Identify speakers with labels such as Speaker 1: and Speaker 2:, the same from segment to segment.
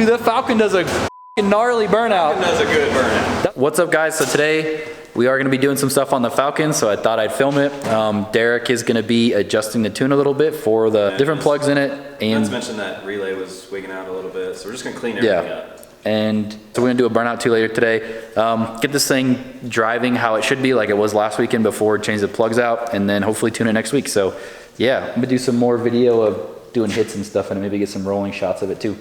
Speaker 1: Dude, the Falcon does a gnarly burnout.
Speaker 2: Falcon does a good burnout.
Speaker 1: What's up, guys? So today we are going to be doing some stuff on the Falcon, so I thought I'd film it. Derek is going to be adjusting the tune a little bit for the different plugs in it. And
Speaker 2: not to mention that relay was wigging out a little bit, so we're just going to clean everything up.
Speaker 1: And so we're going to do a burnout too later today. Get this thing driving how it should be, like it was last weekend before we changed the plugs out, and then hopefully tune it next week. So yeah, I'm going to do some more video of doing hits and stuff and maybe get some rolling shots of it too.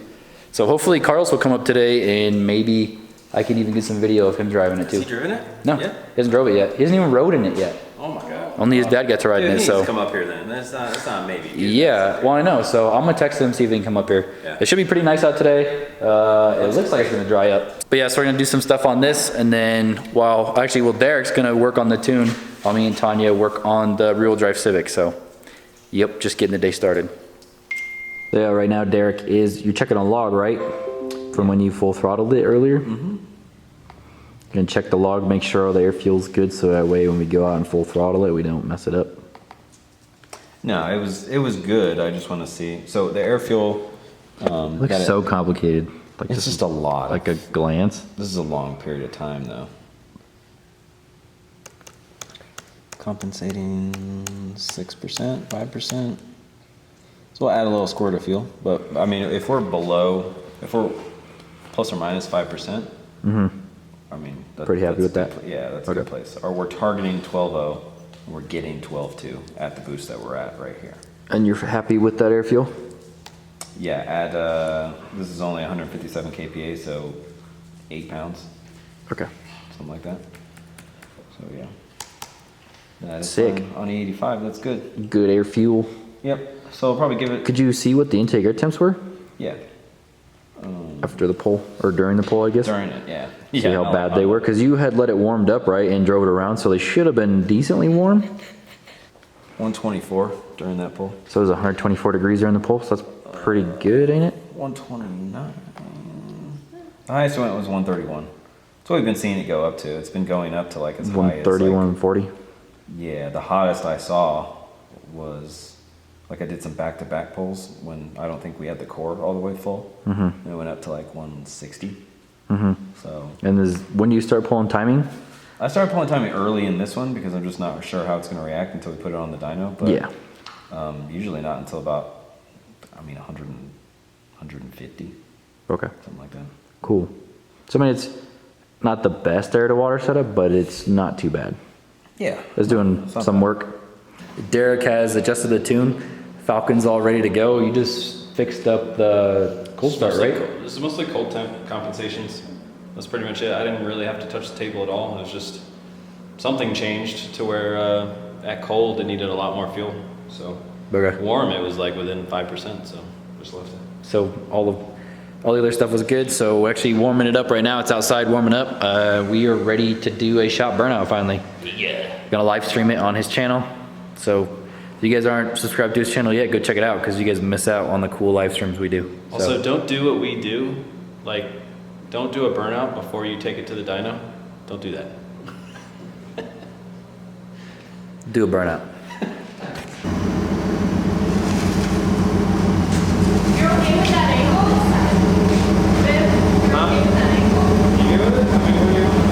Speaker 1: So hopefully Carlos will come up today and maybe I can even get some video of him driving it too.
Speaker 2: Has he driven it?
Speaker 1: No,
Speaker 2: yeah.
Speaker 1: He hasn't drove it yet. He hasn't even rode in it yet.
Speaker 2: Oh my God.
Speaker 1: Only his dad got to ride in it,
Speaker 2: He
Speaker 1: so.
Speaker 2: needs to come up here then. That's not maybe.
Speaker 1: Yeah, well I know, so I'm gonna text him, see if he can come up here.
Speaker 2: Yeah.
Speaker 1: It should be pretty nice out today. It looks like it's gonna dry up. But yeah, so we're gonna do some stuff on this, and then Derek's gonna work on the tune while me and Tanya work on the rear-wheel drive Civic, so. Yep, just getting the day started. Yeah, right now Derek you're checking a log, right? From when you full throttled it earlier? Mm-hmm. Gonna check the log, make sure all the air fuel's good, so that way when we go out and full throttle it, we don't mess it up.
Speaker 2: No, it was good. I just want to see. So the air fuel.
Speaker 1: Looks so complicated. Like
Speaker 2: it's just a lot.
Speaker 1: Like a glance.
Speaker 2: This is a long period of time, though. Compensating 6%, 5%. So we'll add a little squirt of fuel. But I mean, if we're plus or minus 5%. Mm-hmm. I mean,
Speaker 1: pretty happy with that.
Speaker 2: Yeah, that's a good place. Or we're targeting 12.0, and we're getting 12.2 at the boost that we're at right here.
Speaker 1: And you're happy with that air fuel?
Speaker 2: Yeah, this is only 157 kPa, so 8 pounds.
Speaker 1: Okay.
Speaker 2: Something like that. So yeah. That is
Speaker 1: sick.
Speaker 2: On E85, that's good.
Speaker 1: Good air fuel.
Speaker 2: Yep. So I'll probably give it.
Speaker 1: Could you see what the intake air temps were?
Speaker 2: Yeah.
Speaker 1: After the pull, or during the pull, I guess?
Speaker 2: During it, yeah.
Speaker 1: See how bad they were? Because you had let it warmed up, right, and drove it around, so they should have been decently warm.
Speaker 2: 124 during that pull.
Speaker 1: So it was 124 degrees during the pull, so that's pretty good, ain't it?
Speaker 2: 129. The highest one was 131. That's what we've been seeing it go up to. It's been going up to like as high as
Speaker 1: 130, 140.
Speaker 2: Yeah, the hottest I saw was like I did some back-to-back pulls when I don't think we had the core all the way full. Mm-hmm. And it went up to like 160. Mm-hmm. So. And
Speaker 1: when do you start pulling timing?
Speaker 2: I started pulling timing early in this one because I'm just not sure how it's going to react until we put it on the dyno. But
Speaker 1: yeah.
Speaker 2: Usually not until about, 100, 150.
Speaker 1: Okay.
Speaker 2: Something like that.
Speaker 1: Cool. So I mean, it's not the best air to water setup, but it's not too bad.
Speaker 2: Yeah.
Speaker 1: It's doing some work. Derek has adjusted the tune. Falcon's all ready to go. You just fixed up the cold start, right?
Speaker 3: This is mostly cold temp compensations. That's pretty much it. I didn't really have to touch the table at all. It was just something changed to where at cold it needed a lot more fuel. So warm it was like within 5%. So just left it.
Speaker 1: So all the other stuff was good. So we're actually warming it up right now. It's outside warming up. We are ready to do a shop burnout finally.
Speaker 3: Yeah.
Speaker 1: Gonna live stream it on his channel. So if you guys aren't subscribed to his channel yet, go check it out because you guys miss out on the cool live streams we do.
Speaker 3: Also, don't do what we do. Like, don't do a burnout before you take it to the dyno. Don't do that.
Speaker 1: Do a burnout.
Speaker 4: You're okay with that angle? You're okay with that angle?
Speaker 3: You good with it? I mean, what do you want?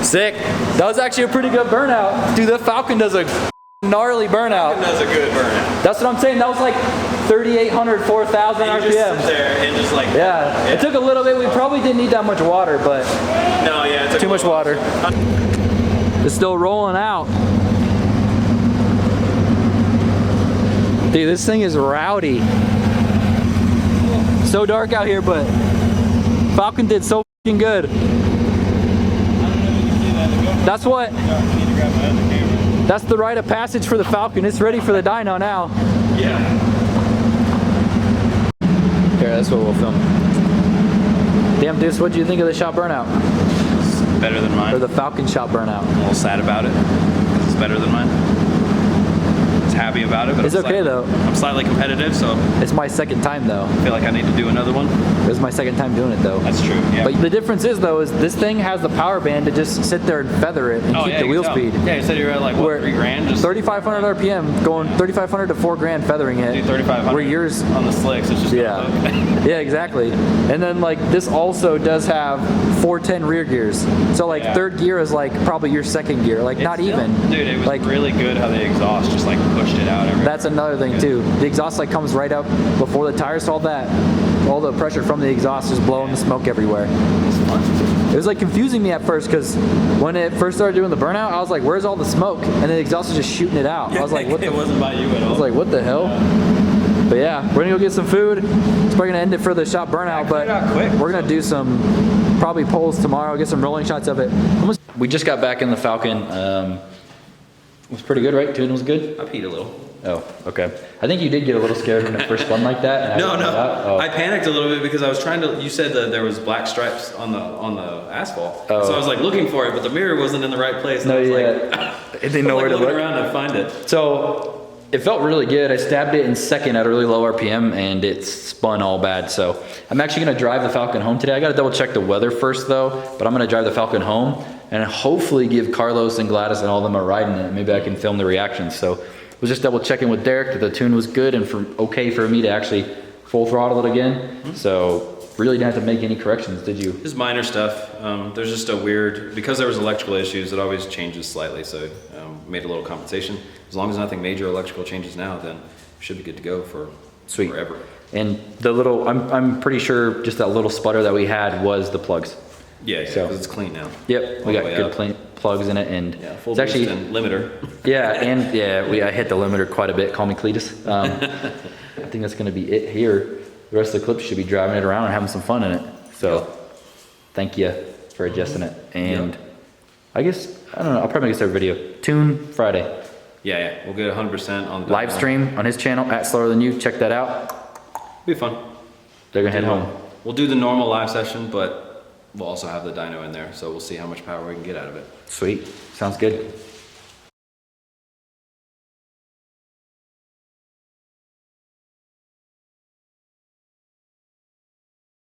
Speaker 1: Sick. That was actually a pretty good burnout. Dude, the Falcon does a gnarly burnout.
Speaker 3: That's a good burnout.
Speaker 1: That's what I'm saying. That was like 3,800, 4,000
Speaker 3: And you just
Speaker 1: RPM.
Speaker 3: sit there and just like.
Speaker 1: Yeah, it took a little bit. We probably didn't need that much water, but
Speaker 3: No, yeah, it took
Speaker 1: too much water. It's still rolling out. Dude, this thing is rowdy. So dark out here, but Falcon did so fucking good. That's what. That's the rite of passage for the Falcon. It's ready for the dyno now.
Speaker 3: Yeah.
Speaker 1: Here, that's what we'll film. Damn, Deuce, what do you think of the shot burnout?
Speaker 3: It's better than mine.
Speaker 1: Or the Falcon shot burnout?
Speaker 3: I'm a little sad about it. It's better than mine. It's happy about it, but
Speaker 1: It's okay though.
Speaker 3: I'm slightly competitive, so
Speaker 1: It's my second time though.
Speaker 3: I feel like I need to do another one.
Speaker 1: It was my second time doing it though.
Speaker 3: That's true. Yeah.
Speaker 1: But the difference is though, is this thing has the power band to just sit there and feather it and keep the
Speaker 3: you
Speaker 1: wheel
Speaker 3: can
Speaker 1: speed.
Speaker 3: tell. Yeah, you said you're at like what,
Speaker 1: Where
Speaker 3: 3 grand? Just
Speaker 1: 3,500 RPM, going 3,500 to 4 grand feathering it.
Speaker 3: do 3,500.
Speaker 1: Where yours,
Speaker 3: on the slicks, it's just
Speaker 1: yeah, yeah, exactly. And then like this also does have 410 rear gears. So like
Speaker 3: Yeah.
Speaker 1: third gear is like probably your second gear, like not even.
Speaker 3: Dude, it was
Speaker 1: like
Speaker 3: really good how the exhaust just like pushed it out everywhere.
Speaker 1: that's another thing too. The exhaust like comes right up before the tires, so all the pressure from the exhaust is blowing the smoke everywhere. It was like confusing me at first because when it first started doing the burnout, I was like, "Where's all the smoke?" And the exhaust was just shooting it out. I was like, "What the?"
Speaker 3: It wasn't by you at all.
Speaker 1: I was like, "What the hell?" But yeah, we're gonna go get some food. It's probably gonna end it for the shot burnout, but
Speaker 3: quick.
Speaker 1: we're gonna do some probably polls tomorrow. Get some rolling shots of it. We just got back in the Falcon. It was pretty good, right? Tune was good.
Speaker 3: I peed a little.
Speaker 1: Oh, okay. I think you did get a little scared when it first spun like that. And
Speaker 3: No.
Speaker 1: Oh.
Speaker 3: I panicked a little bit because I was trying to. You said that there was black stripes on the asphalt,
Speaker 1: Oh.
Speaker 3: so I was like looking for it, but the mirror wasn't in the right place. And
Speaker 1: No,
Speaker 3: I was
Speaker 1: yeah. It didn't know
Speaker 3: like,
Speaker 1: where to
Speaker 3: looking
Speaker 1: look.
Speaker 3: around and find it.
Speaker 1: So it felt really good. I stabbed it in second at a really low RPM and it spun all bad. So I'm actually gonna drive the Falcon home today. I gotta double check the weather first though, but I'm gonna drive the Falcon home and hopefully give Carlos and Gladys and all of them a ride in it. Maybe I can film the reactions. So was just double checking with Derek that the tune was good and okay for me to actually full throttle it again. So really didn't have to make any corrections, did you?
Speaker 3: Just minor stuff. There's just a weird, because there was electrical issues, it always changes slightly, so made a little compensation. As long as nothing major electrical changes now, then we should be good to go for
Speaker 1: Sweet.
Speaker 3: forever.
Speaker 1: And the little, I'm pretty sure just that little sputter that we had was the plugs.
Speaker 3: Yeah,
Speaker 1: So-
Speaker 3: because it's clean now.
Speaker 1: Yep,
Speaker 3: All
Speaker 1: we
Speaker 3: the
Speaker 1: got
Speaker 3: way
Speaker 1: good
Speaker 3: up.
Speaker 1: plugs in it, and
Speaker 3: Yeah, full
Speaker 1: it's actually,
Speaker 3: boost and limiter.
Speaker 1: yeah, and yeah, I hit the limiter quite a bit. Call me Cletus. I think that's gonna be it here. The rest of the clips should be driving it around and having some fun in it. So, thank you for adjusting it. And I guess I don't know. I'll probably make this every video. Tune Friday.
Speaker 3: Yeah, we'll get 100% on the
Speaker 1: Live stream on his channel at Slower Than You. Check that out.
Speaker 3: Be fun.
Speaker 1: They're gonna head home.
Speaker 3: We'll do the normal live session, but we'll also have the dyno in there, so we'll see how much power we can get out of it.
Speaker 1: Sweet. Sounds good.